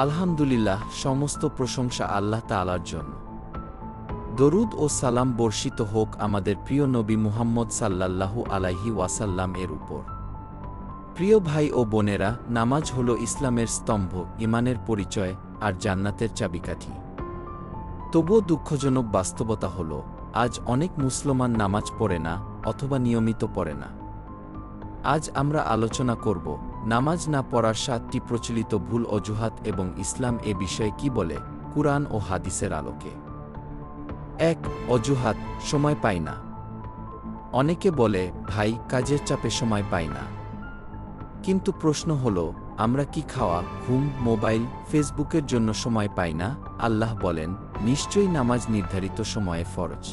আলহামদুলিল্লাহ, সমস্ত প্রশংসা আল্লাহ তাআলার জন্য। দরুদ ও সালাম বর্ষিত হোক আমাদের প্রিয় নবী মুহাম্মদ সাল্লাল্লাহু আলাইহি ওয়াসাল্লাম এর উপর। প্রিয় ভাই ও বোনেরা, নামাজ হল ইসলামের স্তম্ভ, ঈমানের পরিচয় আর জান্নাতের চাবিকাঠি। তবুও দুঃখজনক বাস্তবতা হল, আজ অনেক মুসলমান নামাজ পড়ে না অথবা নিয়মিত পড়ে না। আজ আমরা আলোচনা করব নামাজ না পড়ার 7টি প্রচলিত ভুল অজুহাত এবং ইসলাম এ বিষয়ে কি বলে কুরআন ও হাদিসের আলোকে। 1. অজুহাত: সময় পাই না। অনেকে বলে, ভাই, কাজের চাপে সময় পাই না। কিন্তু প্রশ্ন হল, আমরা কি খাওয়া, ঘুম, মোবাইল, ফেসবুকের জন্য সময় পাই না? আল্লাহ বলেন, নিশ্চয়ই নামাজ নির্ধারিত সময়ে ফরজ।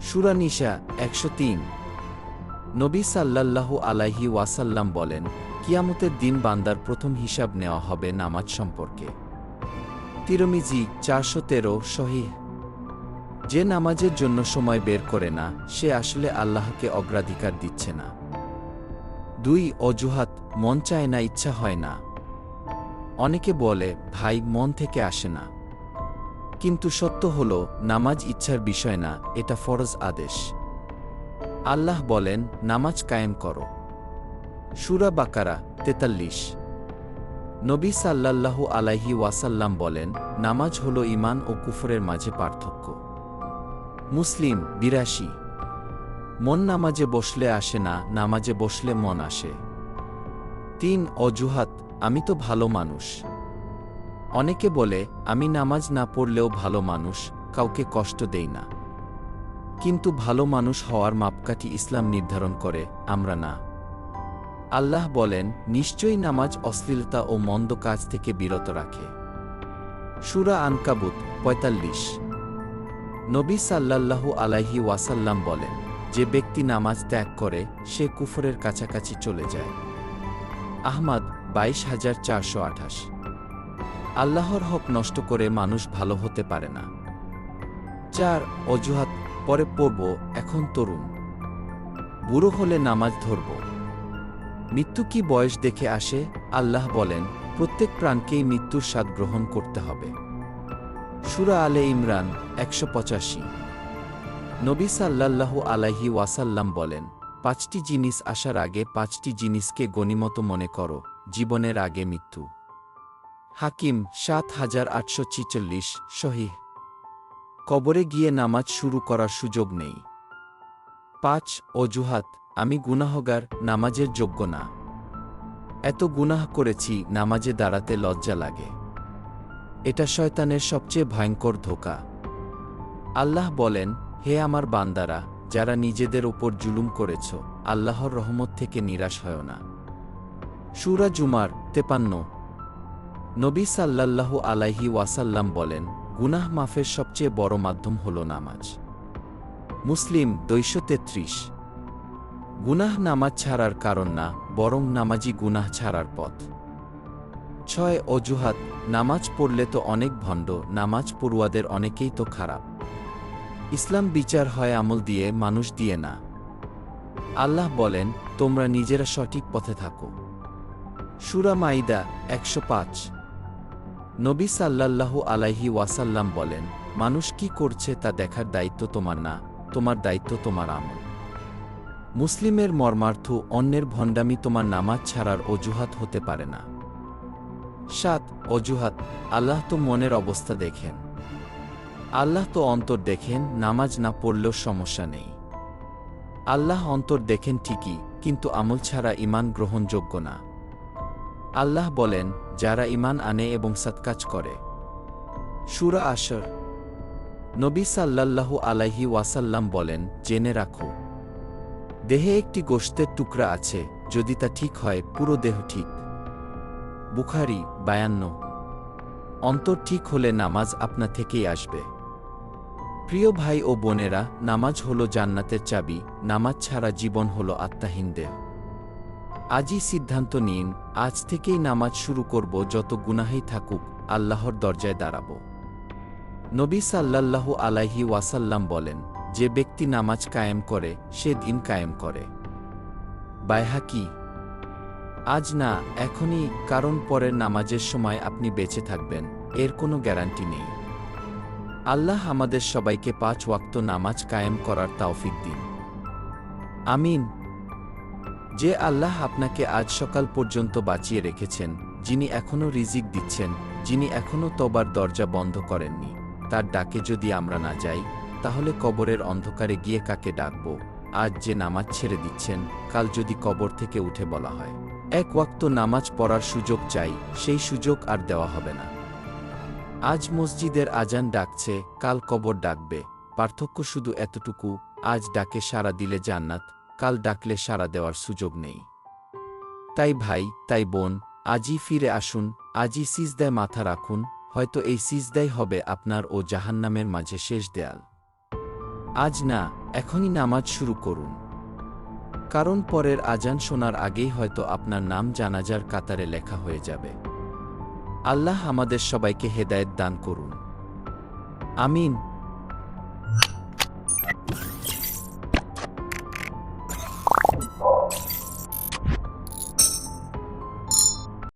সূরা নিসা 103। নবী সাল্লাল্লাহু আলাইহি ওয়াসাল্লাম বলেন, কিয়ামতের দিন বান্দার প্রথম হিসাব নেওয়া হবে নামাজ সম্পর্কে। তিরমিজি 413 সহিহ। যে নামাজের জন্য সময় বের করে না, সে আসলে আল্লাহকে অগ্রাধিকার দিচ্ছে না। 2. অজুহাত: মন চায় না, ইচ্ছা হয় না। অনেকে বলে, ভাই, মন থেকে আসে না। কিন্তু সত্য হল, নামাজ ইচ্ছার বিষয় না, এটা ফরজ আদেশ। আল্লাহ বলেন, নামাজ কায়েম করো। সূরা বাকারা 43। নবী সাল্লাল্লাহু আলাইহি ওয়াসাল্লাম বলেন, নামাজ হল ঈমান ও কুফরের মাঝে পার্থক্য। মুসলিম 82। মন নামাজে বসলে আসে না, নামাজে বসলে মন আসে। 3. অজুহাত: আমি তো ভালো মানুষ। অনেকে বলে, আমি নামাজ না পড়লেও ভালো মানুষ, কাউকে কষ্ট দেই না। কিন্তু ভালো মানুষ হওয়ার মাপকাঠি ইসলাম নির্ধারণ করে, আমরা না। আল্লাহ বলেন, নিশ্চয়ই নামাজ অশ্লীলতা ও মন্দ কাজ থেকে বিরত রাখে। সূরা আনকাবুত 45। নবী সাল্লাল্লাহু আলাইহি ওয়াসাল্লাম বলেন, যে ব্যক্তি নামাজ ত্যাগ করে সে কুফরের কাছাকাছি চলে যায়। আহমদ 22428। আল্লাহর হক নষ্ট করে মানুষ ভালো হতে পারে না। 4. অজুহাত: পরে পড়ব, এখন তরুণ। বুড়ো হলে নামাজ ধরব। মৃত্যু কি বয়স দেখে আসে? আল্লাহ বলেন, প্রত্যেক প্রাণকেই মৃত্যুর স্বাদ গ্রহণ করতে হবে। সূরা আলে ইমরান 185। নবী সাল্লাল্লাহু আলাইহি ওয়াসাল্লাম বলেন, 5টি জিনিস আসার আগে 5টি জিনিসকে গনিমত মনে করো, জীবনের আগে মৃত্যু। হাকিম 7846 সহিহ। কবরে গিয়ে নামাজ শুরু করার সুযোগ নেই। 5. অজুহাত: আমি গুনাহগার, নামাজের যোগ্য না। এত গুনাহ করেছি, নামাজে দাঁড়াতে লজ্জা লাগে। এটা শয়তানের সবচেয়ে ভয়ঙ্কর ধোঁকা। আল্লাহ বলেন, হে আমার বান্দারা, যারা নিজেদের ওপর জুলুম করেছ, আল্লাহর রহমত থেকে নিরাশ হয় না। সূরা জুমার 53। নবী সাল্লাল্লাহু আলাইহি ওয়াসাল্লাম বলেন, গুনাহ মাফের সবচেয়ে বড় মাধ্যম হল নামাজ। মুসলিম 233। গুনাহ নামাজ ছাড়ার কারণ না, বরং নামাজি গুনাহ ছাড়ার পথ। 6. অজুহাত: নামাজ পড়লে তো অনেক ভণ্ড, নামাজ পড়ুয়াদের অনেকেই তো খারাপ। ইসলাম বিচার হয় আমল দিয়ে, মানুষ দিয়ে না। আল্লাহ বলেন, তোমরা নিজেরা সঠিক পথে থাকো। সূরা মাইদা 105। নবী সাল্লাল্লাহু আলাইহি ওয়াসাল্লাম বলেন, মানুষ কি করছে তা দেখার দায়িত্ব তোমার না, তোমার দায়িত্ব তোমার আমল। মুসলিমের মর্মার্থ, অন্যের ভণ্ডামি তোমার নামাজ ছাড়ার অজুহাত হতে পারে না। 7. অজুহাত: আল্লাহ তো মনের অবস্থা দেখেন। আল্লাহ তো অন্তর দেখেন, নামাজ না পড়লেও সমস্যা নেই। আল্লাহ অন্তর দেখেন ঠিকই, কিন্তু আমল ছাড়া ঈমান গ্রহণযোগ্য না। আল্লাহ বলেন, যারা ঈমান আনে এবং সৎকাজ করে। সূরা আসর। নবী সাল্লাল্লাহু আলাইহি ওয়াসাল্লাম বলেন, জেনে রাখো, দেহে একটি গোশতের টুকরা আছে, যদি তা ঠিক হয় পুরো দেহ ঠিক। বুখারী 52। অন্তর ঠিক হলে নামাজ আপনা থেকেই আসবে। প্রিয় ভাই ও বোনেরা, নামাজ হল জান্নাতের চাবি, নামাজ ছাড়া জীবন হল আত্মাহীন দেহ। আজই সিদ্ধান্ত নিন, আজ থেকেই নামাজ শুরু করব, যত গুনাহই থাকুক, আল্লাহর দরজায় দাঁড়াব। নবী সাল্লাল্লাহু আলাইহি ওয়াসাল্লাম বলেন, যে ব্যক্তি নামাজ কায়েম করে সে দিন কায়েম করে। বাইহাকি আজ না, এখনই, কারণ পরের নামাজের সময় আপনি বেঁচে থাকবেন এর কোনো গ্যারান্টি নেই। আল্লাহ আমাদের সবাইকে 5 ওয়াক্ত নামাজ কায়েম করার তৌফিক দিন। আমিন। যে আল্লাহ আপনাকে আজ সকাল পর্যন্ত বাঁচিয়ে রেখেছেন, যিনি এখনও রিজিক দিচ্ছেন, যিনি এখনও তওবার দরজা বন্ধ করেননি, তার ডাকে যদি আমরা না যাই, তাহলে কবরের অন্ধকারে গিয়ে কাকে ডাকব? আজ যে নামাজ ছেড়ে দিচ্ছেন, কাল যদি কবর থেকে উঠে বলা হয় 1 ওয়াক্ত নামাজ পড়ার সুযোগ চাই, সেই সুযোগ আর দেওয়া হবে না। আজ মসজিদের আজান ডাকছে, কাল কবর ডাকবে। পার্থক্য শুধু এতটুকু, আজ ডাকে সাড়া দিলে জান্নাত, কাল ডাকলে সাড়া দেওয়ার সুযোগ নেই। তাই ভাই, তাই বোন, আজই ফিরে আসুন, আজই সিজদায় মাথা রাখুন, হয়তো এই সিজদাই হবে আপনার ও জাহান্নামের মাঝে শেষ দেয়াল। আজ না, এখনই নামাজ শুরু করুন। কারণ পরের আজান শোনার আগেই হয়তো আপনার নাম জানাজার কাতারে লেখা হয়ে যাবে। আল্লাহ আমাদের সবাইকে হেদায়েত দান করুন। আমিন।